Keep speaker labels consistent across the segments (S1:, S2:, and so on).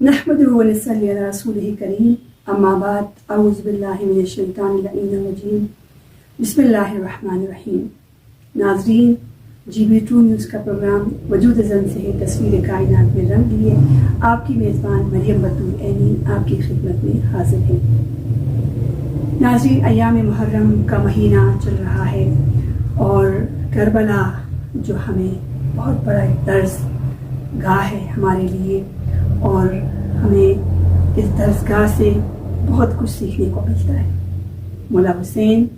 S1: नहमदुहु व नसल्ली अला रसूलिहिल करीम, अम्मा बाद, अऊज़ु बिल्लाहि मिनश शैतानिर रजीम, बिस्मिल्लाहिर रहमानिर रहीम। नाज़रीन, GB2 न्यूज़ का प्रोग्राम वजूद ज़न से है तस्वीर कायनात में रंग लिए आपकी मेज़बान मरियम बतूल ऐनी आपकी खिदमत में हाजिर है। नाज़रीन, अय्याम मुहर्रम का महीना चल रहा है और करबला जो हमें बहुत बड़ा एक दर्स गाह है हमारे लिए, और हमें इस दर्सगाह से बहुत कुछ सीखने को मिलता है। मौला हुसैन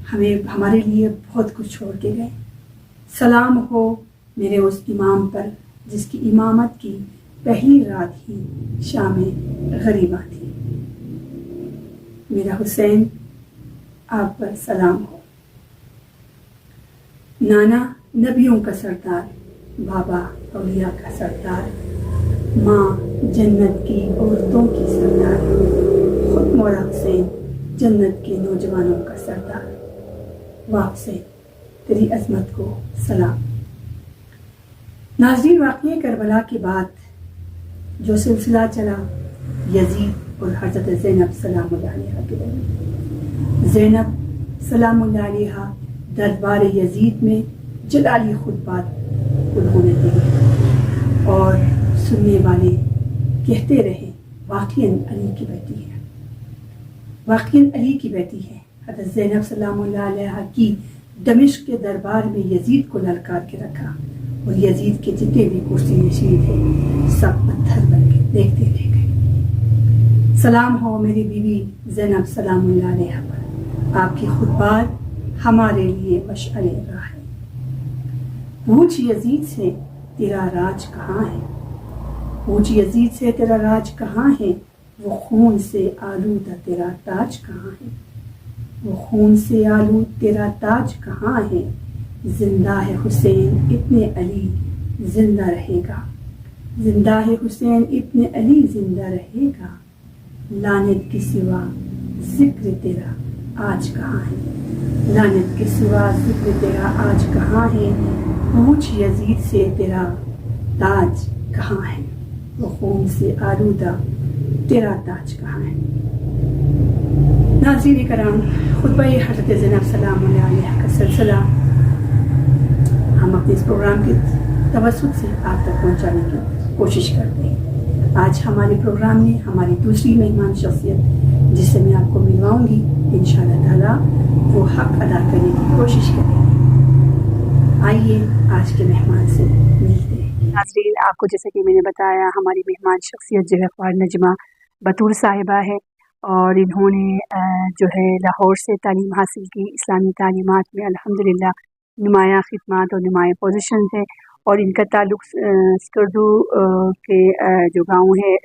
S1: हमें हमारे लिए बहुत कुछ छोड़ के गए। सलाम हो मेरे उस इमाम पर जिसकी इमामत की पहली रात ही शाम गरीबा थी। मेरा हुसैन आप पर सलाम हो। नाना नबियों का सरदार, बाबा औलिया का सरदार, माँ जन्नत की औरतों की सरदार, खुद मौला हुसैन जन्नत के नौजवानों का सरदार। वाह हुसैन, तेरी अजमत को सलाम। नाज़रीन, वाक़या करबला के बाद जो सिलसिला चला यजीद और हज़रत ज़ैनब सलामुल्लाह अलैहा के दरमियान। ज़ैनब सलामुल्लाह अलैहा दरबार यजीद में जलाली खुतबात उन्होंने दी और सुनने वाले कहते रहे वाक़ईन अली की बेटी है, वाक़ईन अली की बेटी है। हज़रत ज़ैनब सलामुल्लाह अलैहा की दमिश्क के दरबार में यजीद को ललकार के रखा और यजीद के जितने भी कुर्सी नशीन थे सब पत्थर बन के देखते रह गए। सलाम हो मेरी बीवी ज़ैनब सलामुल्लाह अलैहा पर, आपकी खुतबात हमारे लिए मशअले राह है। पूछ यजीद से तेरा राज कहाँ है, पूछ यजीद से तेरा राज कहाँ है, वो खून से आलूदा तेरा ताज कहाँ है, वो खून से आलूद तेरा ताज कहाँ है। जिंदा है हुसैन इब्ने अली जिंदा रहेगा, जिंदा है हुसैन इब्ने अली जिंदा रहेगा। लानत के सिवा जिक्र तेरा आज कहाँ है, लानत के सिवा जिक्र तेरा आज कहाँ है। पूछ यजीद से तेरा ताज कहाँ है, वो खून से आलूदा तेरा ताज कहाँ है। नाज़रीन कराम, खुतबा हज़रत ज़ैनब सलामुल्लाह अलैहा का सिलसिला हम अपने इस प्रोग्राम के तवस्सुत से आप तक पहुँचाने की कोशिश करते हैं। आज हमारे प्रोग्राम में हमारी दूसरी मेहमान शख्सियत जिससे मैं आपको मिलवाऊंगी, इंशाअल्लाह ताला वो हक अदा करने की कोशिश करेंगे। आइए आज के मेहमान से मिलते हैं। नाज़रीन, आपको जैसे कि मैंने बताया हमारी मेहमान शख्सियत जो है ख्वाजा नजमा बतूल साहिबा है और इन्होंने जो है लाहौर से तालीम हासिल की। इस्लामी तालीमात में अल्हम्दुलिल्लाह नुमाया खिदमात और नुमाया पोजीशन है और इनका ताल्लुक़ स्कर्दू के जो गाँव है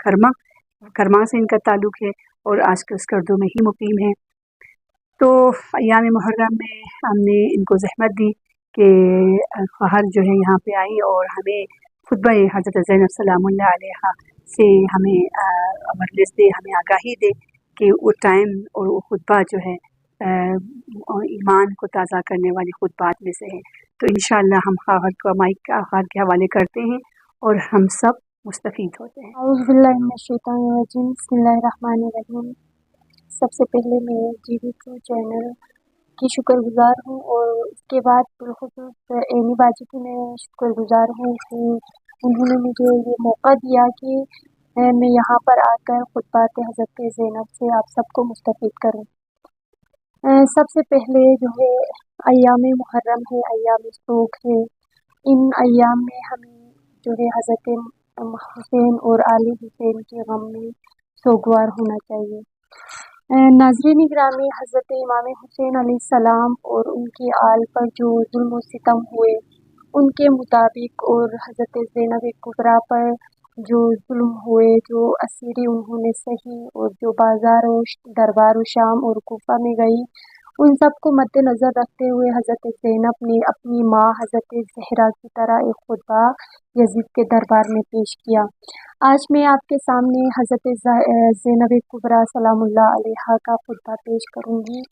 S1: खरमा से इनका ताल्लुक़ है और आजकल स्कर्दू में ही मुकीम है। तो अय्याम मुहर्रम में हमने इनको ज़हमत दी कि ख़्वाहर जो है यहाँ पे आई और हमें खुतबा हज़रत ज़ैनब सलामुल्लाह अलैहा से हमें अवेयरनेस दे, हमें आगाही दे कि वो टाइम और वो खुतबा जो है ईमान को ताज़ा करने वाली खुतबात में से है। तो इंशाअल्लाह हम ख़्वाहर को माइक ख़्वाहर के हवाले करते हैं और हम सब मुस्तफ़ीद होते हैं।
S2: औज़ु बिल्लाहि मिनश शैतानिर रजीम, बिस्मिल्लाहिर रहमानिर रहीम। सबसे पहले मैं GB2 चैनल की शुक्रगुज़ार हूँ और उसके बाद बिलखुसूस ऐनी बाजी की मैं शुक्रगुज़ार हूँ कि उन्होंने मुझे ये मौका दिया कि मैं यहाँ पर आकर खुतबात हज़रत ज़ैनब से आप सबको मुस्तफ़ीद करूँ। सबसे पहले जो है अय्याम मुहर्रम है, अय्याम शौक़ है। इन अय्याम में हमें जो है हज़रत हुसैन और आले हुसैन के गम में सोगवार होना चाहिए। नाज़रीन ग्रामी, हज़रत इमाम हुसैन अलैहिस्सलाम और उनकी आल पर जो जुल्म और सितम हुए उनके मुताबिक और हज़रत ज़ैनब कुबरा पर जो जुल्म हुए, जो असीरी उन्होंने सही और जो बाज़ार और दरबार शाम और कोफा में गई, उन सब को मद्देनज़र रखते हुए हज़रत ज़ैनब ने अपनी माँ हज़रत ज़हरा की तरह एक खुतबा यजीद के दरबार में पेश किया। आज मैं आपके सामने हज़रत ज़ैनब कुबरा सलामुल्लाह अलैहा का खुतबा पेश करूँगी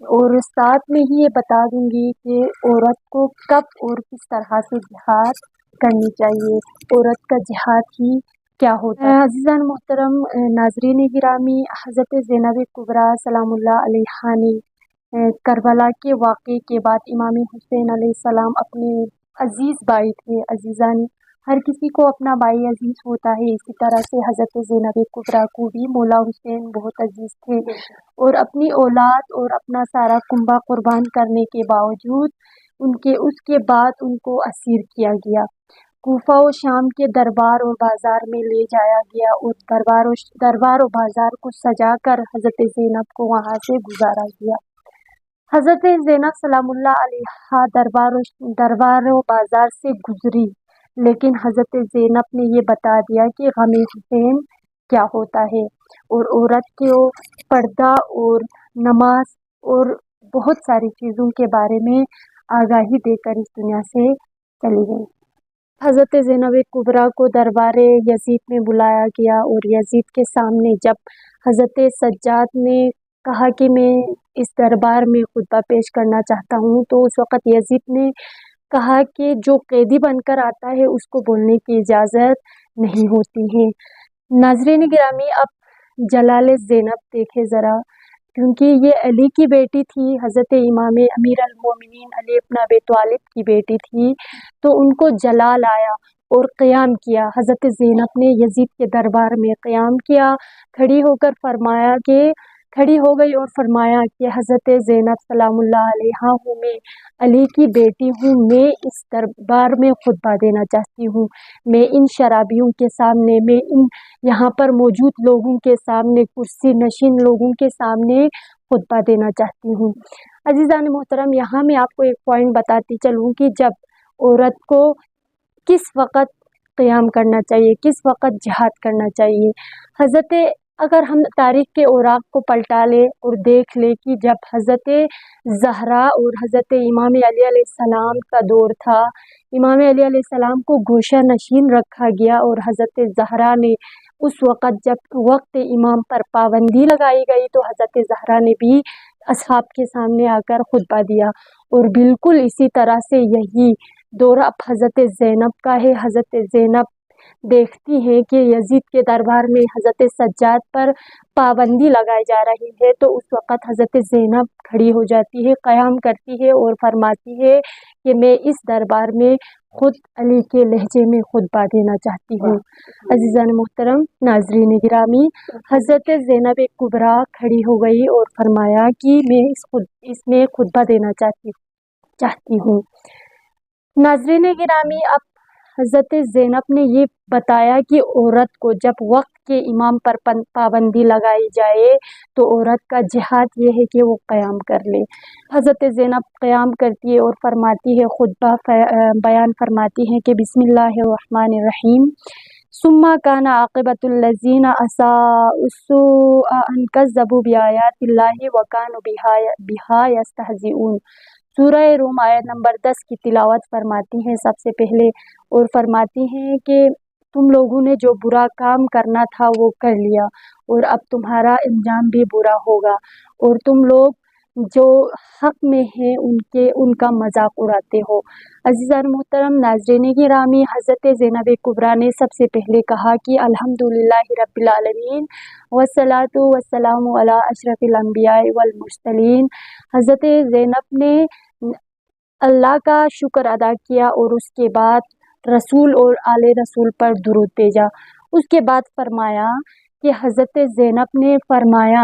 S2: और साथ में ही ये बता दूँगी कि औरत को कब और किस तरह से जिहाद करनी चाहिए। औरत का जिहाद ही کیا ہوتا ہے۔ عزیزان محترم، ناظرین گرامی، حضرت زینب کبریٰ سلام اللہ علیہا نے کربلا کے واقعے کے بعد امام حسین علیہ السلام اپنے عزیز بھائی تھے، عزیزان، ہر کسی کو اپنا بھائی عزیز ہوتا ہے، اسی طرح سے حضرت زینب کبریٰ کو بھی مولا حسین بہت عزیز تھے، اور اپنی اولاد اور اپنا سارا کنبہ قربان کرنے کے باوجود اس کے بعد ان کو اسیر کیا گیا، کوفہ و شام کے دربار اور بازار میں لے جایا گیا، اور دربار و بازار کو سجا کر حضرت زینب کو وہاں سے گزارا گیا۔ حضرت زینب سلام اللہ علیہا دربار و بازار سے گزری، لیکن حضرت زینب نے یہ بتا دیا کہ غم حسین کیا ہوتا ہے، اور عورت کو پردہ اور نماز اور بہت ساری چیزوں کے بارے میں آگاہی دے کر اس دنیا سے چلی گئی۔ حضرت زینب کبریٰ کو دربار یزید میں بلایا گیا، اور یزید کے سامنے جب حضرت سجاد نے کہا کہ میں اس دربار میں خطبہ پیش کرنا چاہتا ہوں، تو اس وقت یزید نے کہا کہ جو قیدی بن کر آتا ہے اس کو بولنے کی اجازت نہیں ہوتی ہے۔ ناظرین گرامی، اب جلال زینب دیکھے ذرا، کیونکہ یہ علی کی بیٹی تھی، حضرت امام امیر المومنین علی بن ابی طالب کی بیٹی تھی، تو ان کو جلال آیا اور قیام کیا۔ حضرت زینب نے یزید کے دربار میں قیام کیا، کھڑی ہو گئی اور فرمایا کہ حضرت زینب سلام اللہ علیہا ہوں، میں علی کی بیٹی ہوں، میں اس دربار میں خطبہ دینا چاہتی ہوں، میں ان شرابیوں کے سامنے، میں ان یہاں پر موجود لوگوں کے سامنے، کرسی نشین لوگوں کے سامنے خطبہ دینا چاہتی ہوں۔ عزیزان محترم، یہاں میں آپ کو ایک پوائنٹ بتاتی چلوں کہ جب عورت کو کس وقت قیام کرنا چاہیے، کس وقت جہاد کرنا چاہیے، اگر ہم تاریخ کے اوراق کو پلٹا لے اور دیکھ لے کہ جب حضرت زہرا اور حضرت امام علی علیہ السلام کا دور تھا، امام علی علیہ السلام کو گوشہ نشین رکھا گیا، اور حضرت زہرا نے اس وقت جب وقت امام پر پابندی لگائی گئی تو حضرت زہرا نے بھی اصحاب کے سامنے آ کر خطبہ دیا، اور بالکل اسی طرح سے یہی دور اب حضرت زینب کا ہے۔ حضرت زینب دیکھتی ہیں کہ یزید کے دربار میں حضرت سجاد پر پابندی لگائی جا رہی ہے، تو اس وقت حضرت زینب کھڑی ہو جاتی ہے، قیام کرتی ہے اور فرماتی ہے کہ میں اس دربار میں خود علی کے لہجے میں خطبہ دینا چاہتی ہوں۔ عزیزان محترم، ناظرین گرامی، حضرت زینب کبریٰ کھڑی ہو گئی اور فرمایا کہ میں اس میں خطبہ دینا چاہتی ہوں۔ ناظرین گرامی، اب حضرت زینب نے یہ بتایا کہ عورت کو جب وقت کے امام پر پابندی لگائی جائے تو عورت کا جہاد یہ ہے کہ وہ قیام کر لے۔ حضرت زینب قیام کرتی ہے اور فرماتی ہے، خطبہ بیان فرماتی ہیں کہ بسم اللہ الرحمن الرحیم، ثم کان عاقبۃ الذین اساءوا السوء ان کذبوا بآیات اللہ وکانوا بہا یستہزئون۔ سورہ روم آیت نمبر 10 کی تلاوت فرماتی ہیں سب سے پہلے، اور فرماتی ہیں کہ تم لوگوں نے جو برا کام کرنا تھا وہ کر لیا، اور اب تمہارا انجام بھی برا ہوگا، اور تم لوگ جو حق میں ہیں ان کا مذاق اڑاتے ہو۔ عزیزان محترم، ناظرین گرامی، حضرت زینب کبریٰ نے سب سے پہلے کہا کہ الحمدللہ رب العالمین والصلاۃ والسلام علی اشرف الانبیاء والمرسلین۔ حضرت زینب نے اللہ کا شکر ادا کیا اور اس کے بعد رسول اور آل رسول پر درود بھیجا۔ اس کے بعد فرمایا کہ حضرت زینب نے فرمایا،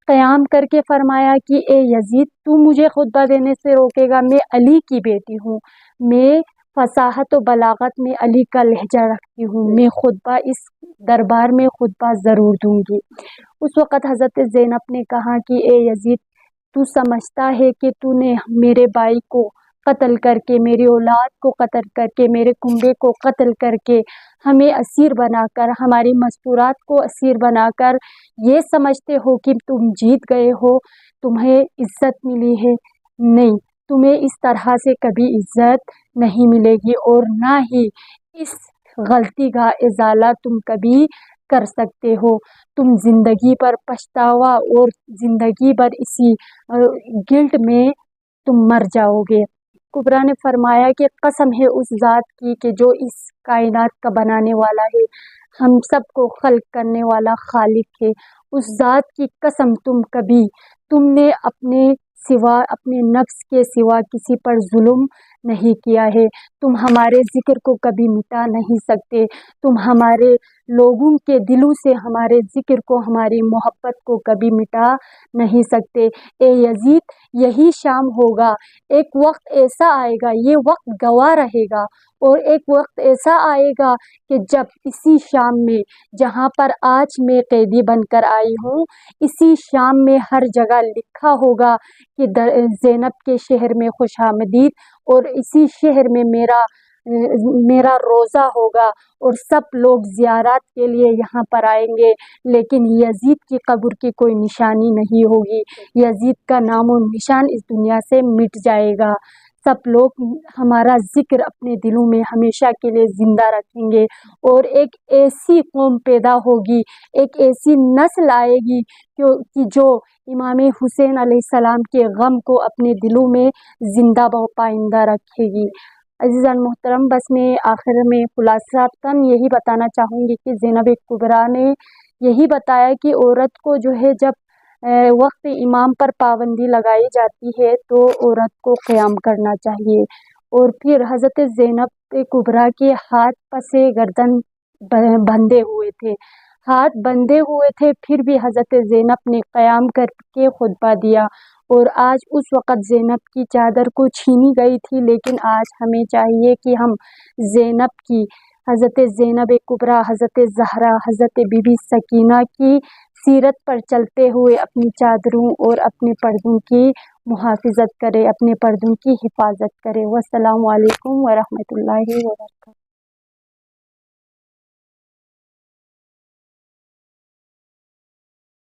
S2: قیام کر کے فرمایا کہ اے یزید، تو مجھے خطبہ دینے سے روکے گا؟ میں علی کی بیٹی ہوں، میں فصاحت و بلاغت میں علی کا لہجہ رکھتی ہوں، میں خطبہ اس دربار میں خطبہ ضرور دوں گی۔ اس وقت حضرت زینب نے کہا کہ اے یزید، تو سمجھتا ہے کہ تو نے میرے بھائی کو قتل کر کے، میری اولاد کو قتل کر کے، میرے کنبے کو قتل کر کے، ہمیں اسیر بنا کر، ہماری مستورات کو اسیر بنا کر یہ سمجھتے ہو کہ تم جیت گئے ہو، تمہیں عزت ملی ہے؟ نہیں، تمہیں اس طرح سے کبھی عزت نہیں ملے گی، اور نہ ہی اس غلطی کا ازالہ تم کبھی کر سکتے ہو۔ تم زندگی پر پچھتاوا اور زندگی بھر اسی گلٹ میں تم مر جاؤ گے۔ कुबरा ने फरमाया कि कसम है उस ज़ात की कि जो इस कायनात का बनाने वाला है, हम सब को खल्क करने वाला खालिक है, उस ज़ात की कसम तुमने अपने सिवा, अपने नफ्स के सिवा किसी पर जुल्म नहीं किया है। तुम हमारे ज़िक्र को कभी मिटा नहीं सकते, तुम हमारे लोगों के दिलों से हमारे ज़िक्र को, हमारी मोहब्बत को कभी मिटा नहीं सकते। ए यजीद, यही शाम होगा, एक वक्त ऐसा आएगा, ये वक्त गवाह रहेगा, और एक वक्त ऐसा आएगा कि जब इसी शाम में, जहाँ पर आज मैं कैदी बनकर आई हूँ, इसी शाम में हर जगह लिखा होगा कि ज़ैनब के शहर में खुशामदीद, और इसी शहर में मेरा रोज़ा होगा और सब लोग ज़ियारत के लिए यहाँ पर आएंगे, लेकिन यजीद की कब्र की कोई निशानी नहीं होगी। यजीद का नामो निशान इस दुनिया से मिट जाएगा। सब लोग हमारा ज़िक्र अपने दिलों में हमेशा के लिए ज़िंदा रखेंगे, और एक ऐसी कौम पैदा होगी, एक ऐसी नस्ल आएगी कि जो इमाम हुसैन अलैहिस्सलाम के गम को अपने दिलों में ज़िंदा व पाइंदा रखेगी। अज़ीज़ान मोहतरम, बस मैं आखिर में खुलासातन यही बताना चाहूँगी कि ज़ैनब कुबरा ने यही बताया कि औरत को जो है, जब वक्त इमाम पर पाबंदी लगाई जाती है तो औरत को क़याम करना चाहिए। और फिर हज़रत ज़ैनब कुबरा के हाथ पसे गर्दन बंधे हुए थे, हाथ बंधे हुए थे, फिर भी हज़रत ज़ैनब ने क़याम करके खुतबा दिया। और आज उस वक़्त ज़ैनब की चादर को छीनी गई थी, लेकिन आज हमें चाहिए कि हम ज़ैनब की, हज़रत ज़ैनब कुबरा, हज़रत ज़हरा, हज़रत बीबी सकीना की सीरत पर चलते हुए अपनी चादरों और अपने पर्दों की मुहाफ़िज़त करें, अपने पर्दों की हिफाजत करें। वस्सलामु अलैकुम व रहमतुल्लाहि व बरकातहू।